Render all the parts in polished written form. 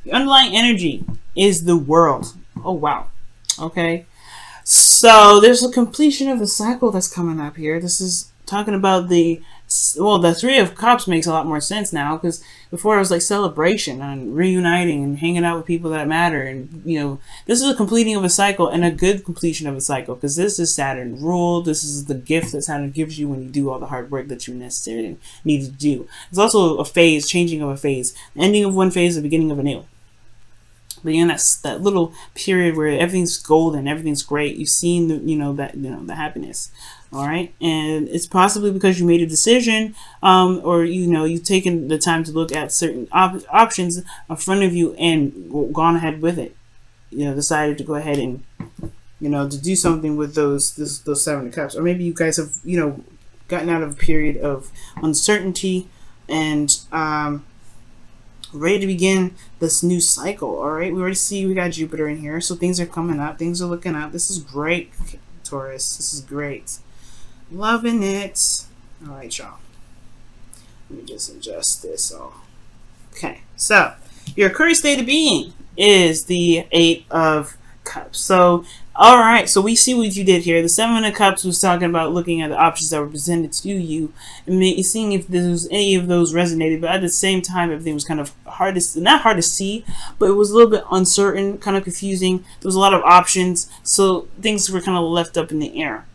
The underlying energy is the world. Oh, wow. Okay. So there's a completion of the cycle that's coming up here. This is talking about the Three of Cups makes a lot more sense now, because before it was like celebration and reuniting and hanging out with people that matter, and this is a completing of a cycle, and a good completion of a cycle, because this is Saturn ruled. This is the gift that Saturn gives you when you do all the hard work that you necessarily need to do. It's also a phase, changing of a phase, ending of one phase, the beginning of a new. But that's that little period where everything's golden, everything's great. You've seen the happiness, all right. And it's possibly because you made a decision, or you've taken the time to look at certain options in front of you and gone ahead with it. Decided to go ahead and to do something with those Seven of Cups, or maybe you guys have gotten out of a period of uncertainty and ready to begin this new cycle. All right, we already see we got Jupiter in here, so things are coming up, things are looking up. This is great, Taurus. This is great. Loving it. All right, y'all. Let me just adjust this all. Okay, so your current state of being is the Eight of Cups. So all right, so we see what you did here. The Seven of Cups was talking about looking at the options that were presented to you and seeing if there's any of those resonated, but at the same time everything was kind of not hard to see, but it was a little bit uncertain, kind of confusing. There was a lot of options, so things were kind of left up in the air.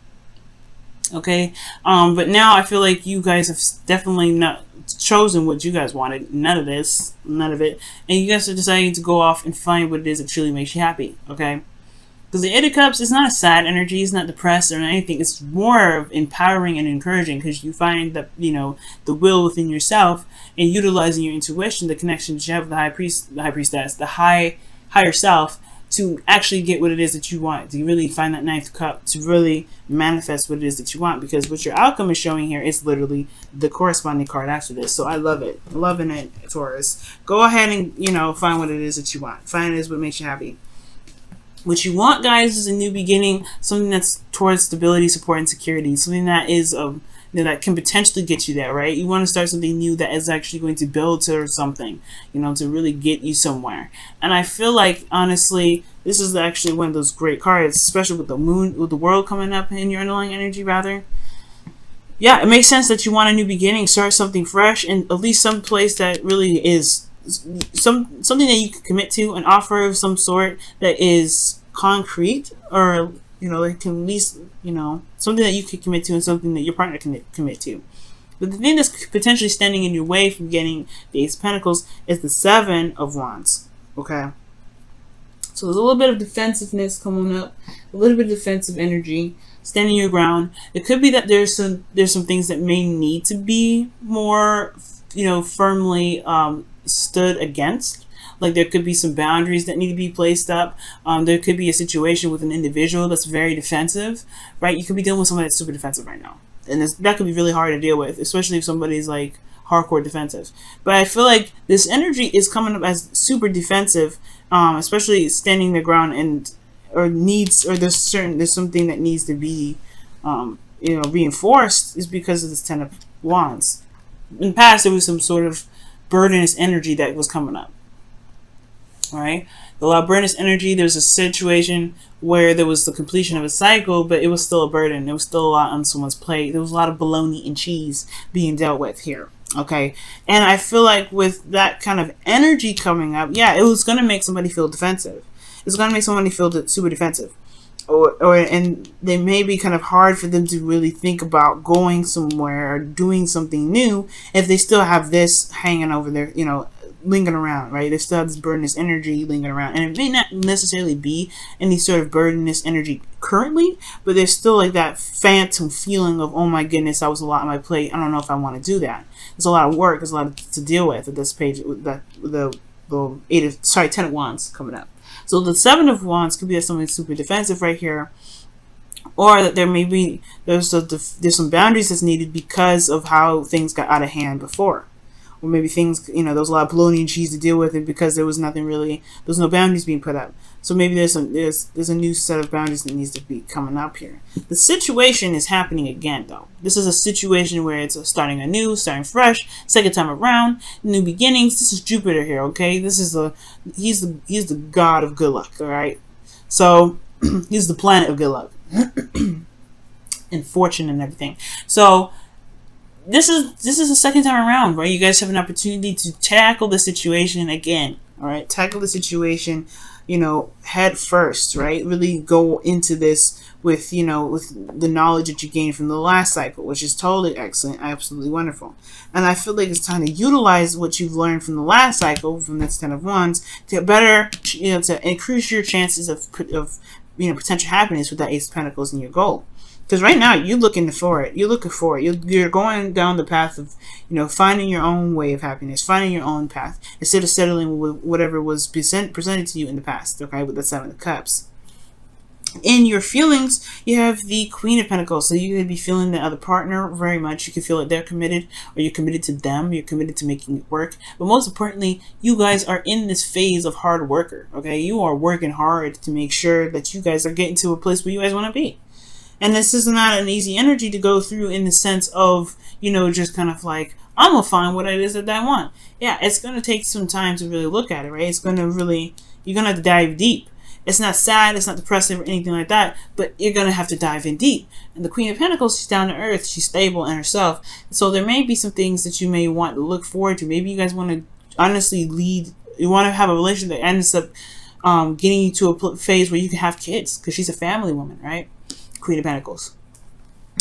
Okay, but now I feel like you guys have definitely not chosen what you guys wanted. None of it, and you guys are deciding to go off and find what it is that truly makes you happy. Okay, because the Eight of Cups is not a sad energy, it's not depressed or anything. It's more of empowering and encouraging, because you find that the will within yourself, and utilizing your intuition, the connection that you have with the high priestess, the higher self, to actually get what it is that you want, to really find that Ninth Cup, to really manifest what it is that you want. Because what your outcome is showing here is literally the corresponding card after this. So I love it. Loving it, Taurus. Go ahead and, find what it is that you want. Find it is what makes you happy. What you want, guys, is a new beginning, something that's towards stability, support, and security, something that is that can potentially get you there, right? You want to start something new that is actually going to build towards something, to really get you somewhere. And I feel like, honestly, this is actually one of those great cards, especially with the moon, with the world coming up in your underlying energy, rather. Yeah, it makes sense that you want a new beginning, start something fresh, and at least some place that really is something that you can commit to, an offer of some sort that is concrete, or it can at least something that you could commit to, and something that your partner can commit to. But the thing that's potentially standing in your way from getting the Ace of Pentacles is the Seven of Wands. Okay, so there's a little bit of defensiveness coming up, a little bit of defensive energy, standing your ground. It could be that there's some things that may need to be more firmly stood against. Like there could be some boundaries that need to be placed up. There could be a situation with an individual that's very defensive, right? You could be dealing with someone that's super defensive right now, and that could be really hard to deal with, especially if somebody's like hardcore defensive. But I feel like this energy is coming up as super defensive, especially standing their ground, there's something that needs to be reinforced, is because of this Ten of Wands. In the past, there was some sort of burdensome energy that was coming up. All right, the burdensome energy. There's a situation where there was the completion of a cycle, but it was still a burden. There was still a lot on someone's plate. There was a lot of bologna and cheese being dealt with here. Okay, and I feel like with that kind of energy coming up, yeah, it was going to make somebody feel defensive. It's going to make somebody feel super defensive. And they may be kind of hard for them to really think about going somewhere or doing something new if they still have this hanging over there, lingering around, right? They still have this burdensome energy lingering around, and it may not necessarily be any sort of burdensome energy currently, but there's still like that phantom feeling of, oh my goodness, that was a lot on my plate. I don't know if I want to do that. There's a lot of work. There's a lot to deal with at this page. With the Ten of Wands coming up. So the Seven of Wands could be something super defensive right here, or that there's some boundaries that's needed because of how things got out of hand before, or maybe things, there was a lot of bologna and cheese to deal with, it because there was nothing really, there was no boundaries being put up. So maybe there's a new set of boundaries that needs to be coming up here. The situation is happening again, though. This is a situation where it's starting anew, starting fresh, second time around, new beginnings. This is Jupiter here, okay? This is he's the god of good luck, all right? So he's the planet of good luck and fortune and everything. So this is the second time around, right? You guys have an opportunity to tackle the situation again, all right? Tackle the situation, head first, right? Really go into this with, with the knowledge that you gained from the last cycle, which is totally excellent, absolutely wonderful. And I feel like it's time to utilize what you've learned from the last cycle, from this Ten of Wands, to better, to increase your chances of potential happiness with that Ace of Pentacles in your goal. Because right now, you're looking for it. You're going down the path of, finding your own way of happiness, finding your own path, instead of settling with whatever was presented to you in the past, okay, with the Seven of Cups. In your feelings, you have the Queen of Pentacles. So you could be feeling the other partner very much. You could feel that they're committed, or you're committed to them. You're committed to making it work. But most importantly, you guys are in this phase of hard worker, okay? You are working hard to make sure that you guys are getting to a place where you guys want to be. And this is not an easy energy to go through, in the sense of, just kind of like, I'm going to find what it is that I want. Yeah, it's going to take some time to really look at it, right? It's going to really, you're going to have to dive deep. It's not sad, it's not depressive or anything like that, but you're going to have to dive in deep. And the Queen of Pentacles, she's down to earth, she's stable in herself. So there may be some things that you may want to look forward to. Maybe you guys want to honestly you want to have a relationship that ends up getting you to a phase where you can have kids, because she's a family woman, right? Queen of Pentacles.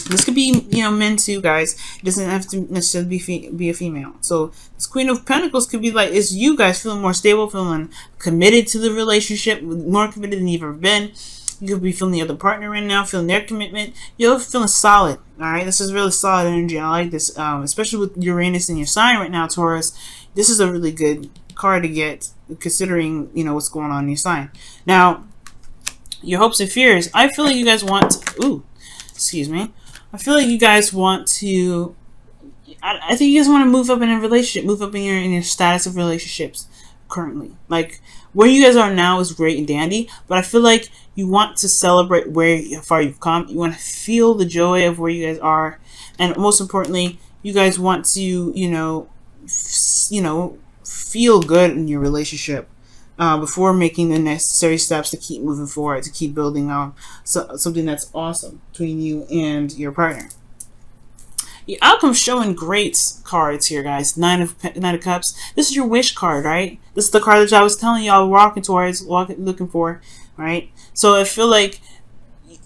This could be, men too, guys. It doesn't have to necessarily be a female. So this Queen of Pentacles could be like, it's you guys feeling more stable, feeling committed to the relationship, more committed than you've ever been. You could be feeling the other partner right now, feeling their commitment. You're feeling solid, all right? This is really solid energy. I like this, especially with Uranus in your sign right now, Taurus. This is a really good card to get, considering, what's going on in your sign. Now, your hopes and fears. I feel like you guys want to, I feel like you guys want to, I think you guys want to move up in a relationship, move up in your status of relationships currently. Like, where you guys are now is great and dandy, but I feel like you want to celebrate how far you've come. You want to feel the joy of where you guys are. And most importantly, you guys want to, feel good in your relationship. Before making the necessary steps to keep moving forward, to keep building something that's awesome between you and your partner. The outcome's showing great cards here, guys. Nine of Cups. This is your wish card, right? This is the card that I was telling y'all walking towards, looking for, right? So I feel like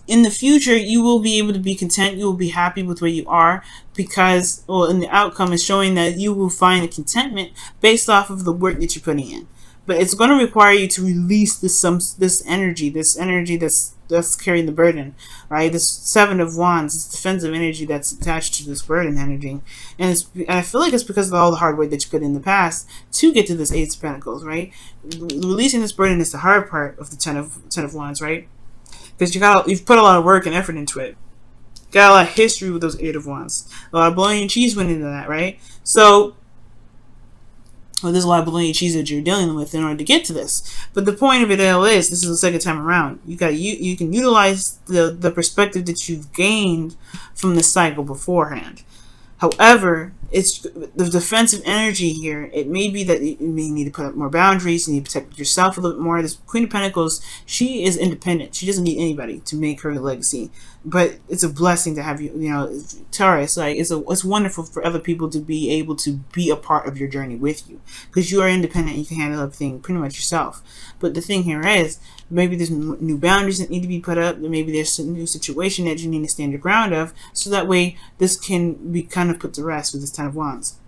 in the future, you will be able to be content. You will be happy with where you are, because, and the outcome is showing that you will find a contentment based off of the work that you're putting in. But it's going to require you to release this energy that's carrying the burden, right? This Seven of Wands, this defensive energy that's attached to this burden energy, and I feel like it's because of all the hard work that you put in the past to get to this Ace of Pentacles, right? Releasing this burden is the hard part of the Ten of Wands, right? Because you've put a lot of work and effort into it. Got a lot of history with those Eight of Wands. A lot of bologna and cheese went into that, right? So, there's a lot of bologna and cheese that you're dealing with in order to get to this. But the point of it all is, this is the second time around. You can utilize the perspective that you've gained from the cycle beforehand. However, it's the defensive energy here. It may be that you may need to put up more boundaries. You need to protect yourself a little bit more. This Queen of Pentacles, she is independent. She doesn't need anybody to make her legacy. But it's a blessing to have you, Taurus. Like, it's wonderful for other people to be able to be a part of your journey with you, because you are independent. You can handle everything pretty much yourself. But the thing here is, maybe there's new boundaries that need to be put up. Maybe there's a new situation that you need to stand your ground of, so that way this can be kind of put to rest with this Ten of Wands.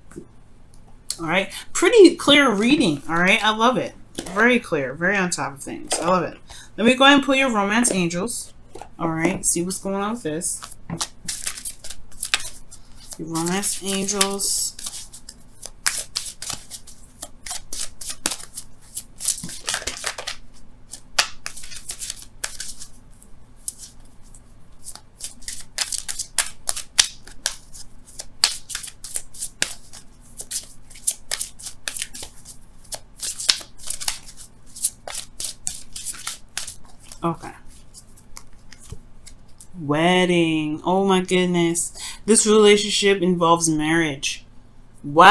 All right, pretty clear reading. All right, I love it. Very clear, very on top of things. I love it. Let me go ahead and pull your romance angels. All right, see what's going on with this. Your romance angels. Okay. Wedding. Oh my goodness. This relationship involves marriage. Wow.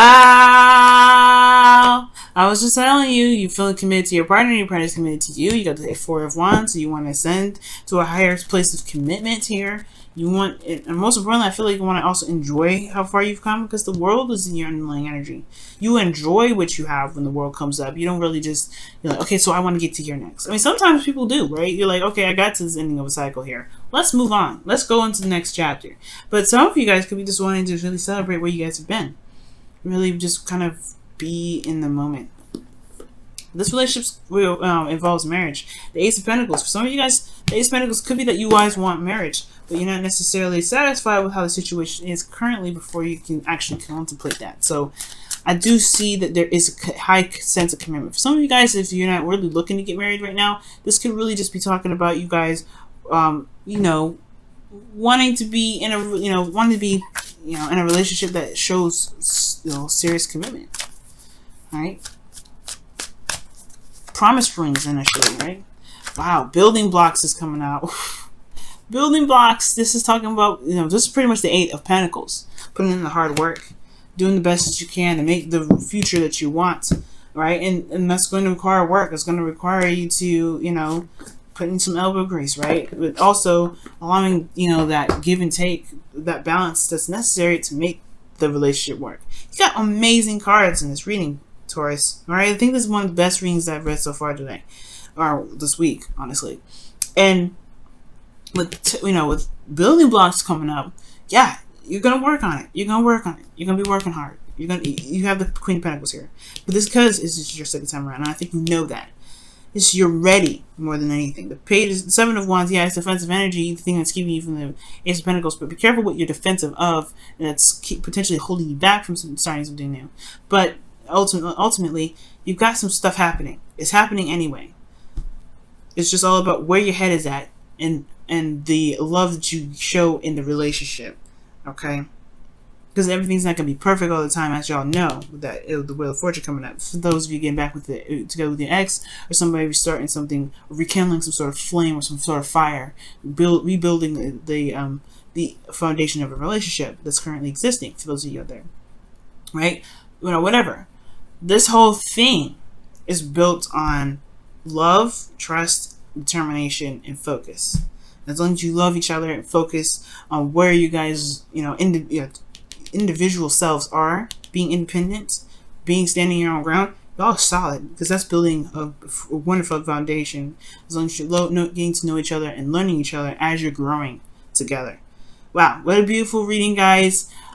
I was just telling you, you feel committed to your partner, your partner is committed to you. You got the Four of Wands, so you want to ascend to a higher place of commitment here. You want, and most importantly, I feel like you want to also enjoy how far you've come, because the world is in your underlying energy. You enjoy what you have when the world comes up. You don't really just, you're like, okay, so I want to get to here next. I mean, sometimes people do, right? You're like, okay, I got to this ending of a cycle here. Let's move on. Let's go into the next chapter. But some of you guys could be just wanting to really celebrate where you guys have been. Really just kind of be in the moment. This relationship involves marriage. The Ace of Pentacles. For some of you guys, the Ace of Pentacles could be that you guys want marriage, but you're not necessarily satisfied with how the situation is currently before you can actually contemplate that. So I do see that there is a high sense of commitment. For some of you guys, if you're not really looking to get married right now, this could really just be talking about you guys, you know, wanting to be in a, in a relationship that shows, serious commitment. All right. Promise rings initially, right? Wow, building blocks is coming out. Building blocks. This is talking about, this is pretty much the Eight of Pentacles. Putting in the hard work, doing the best that you can to make the future that you want, right? And that's going to require work. It's going to require you to, put in some elbow grease, right? But also allowing, that give and take, that balance that's necessary to make the relationship work. You got amazing cards in this reading, Taurus. All right, I think this is one of the best readings that I've read so far today, or this week, honestly. And with with building blocks coming up, yeah, you're gonna work on it. You're gonna work on it. You're gonna be working hard. You have the Queen of Pentacles here, but this because it's just your second time around, and I think you know that. It's you're ready more than anything. The Page is the Seven of Wands. Yeah, it's defensive energy, the thing that's keeping you from the Ace of Pentacles. But be careful what you're defensive of, and that's potentially holding you back from starting something new. But ultimately, you've got some stuff happening. It's happening anyway. It's just all about where your head is at and the love that you show in the relationship. Okay. Because everything's not going to be perfect all the time, as y'all know, with that the Wheel of Fortune coming up. For those of you getting back together with your ex, or somebody restarting something, or rekindling some sort of flame or some sort of fire, rebuilding the foundation of a relationship that's currently existing. For those of you out there, right? Whatever. This whole thing is built on love, trust, determination, and focus. As long as you love each other and focus on where you guys, individual selves are, being independent, standing your own ground, y'all solid, because that's building a wonderful foundation. As long as you're getting to know each other and learning each other as you're growing together. Wow, what a beautiful reading, guys.